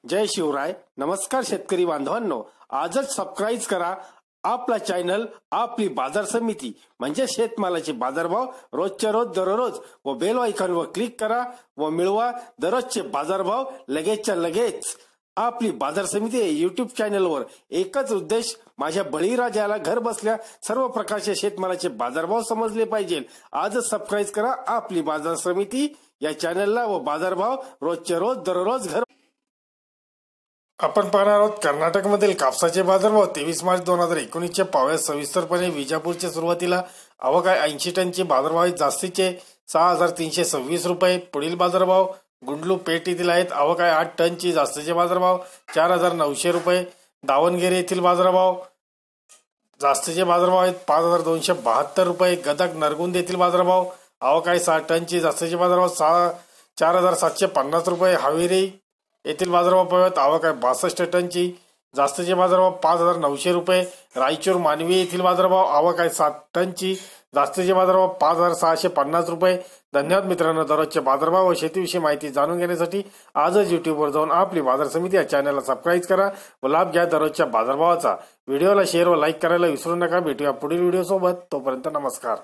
जय शिवराय. नमस्कार शेतकरी बांधवांनो, आजच सबस्क्राईब करा आपला चॅनल आपली बाजार समिती म्हणजे शेतमालाचे बाजारभाव रोजच्या रोज दररोज व बेल आयकॉनवर क्लिक करा व मिळवा दररोजचे बाजारभाव लगेचच्या लगेच. आपली बाजार समिती युट्यूब चॅनलवर एकच उद्देश, माझ्या बळीराजाला घर बसल्या सर्व प्रकारचे शेतमालाचे बाजारभाव समजले पाहिजे. आजच सबस्क्राईब करा आपली बाजार समिती या चॅनलला व बाजारभाव रोजच्या रोज दररोज घर. आपण पाहणार आहोत कर्नाटकमधील कापसाचे बाजारभाव 23 मार्च 2019च्या पाव्यात सविस्तरपणे. विजापूरच्या सुरुवातीला आवक 80 टनचे बाजारभाव आहेत. जास्तीचे 6326 रुपये. पुढील बाजारभाव गुंडलू पेठ येथील आहेत. आवक 8 टनची. जास्तीचे बाजारभाव 4900 रुपये. दावणगेरे येथील बाजारभाव जास्तीचे बाजारभाव आहेत 5272 रुपये. गदग नरगुंद येथील बाजारभाव आवक 6 टनची. जास्तीचे बाजारभाव 4750 रुपये. हावेरी येथील बाजारभाव पाहूयात. आवक 62 टनची. जास्तीचे बाजारभाव 5900 रुपये. रायचूर मानवी येथील बाजारभाव आवक 7 टनची. जास्तीचे बाजारभाव 5650 रुपये. धन्यवाद मित्रांनो. दररोजचे बाजारभाव व शेतीविषयी माहिती जाणून घेण्यासाठी आजच युट्यूबवर जाऊन आपली बाजार समिती या चॅनलला सबस्क्राईब करा व लाभ घ्या दररोजच्या बाजारभावाचा. व्हिडिओला शेअर व लाईक करायला विसरू नका. भेटूया पुढील व्हिडिओ सोबत. तोपर्यंत नमस्कार.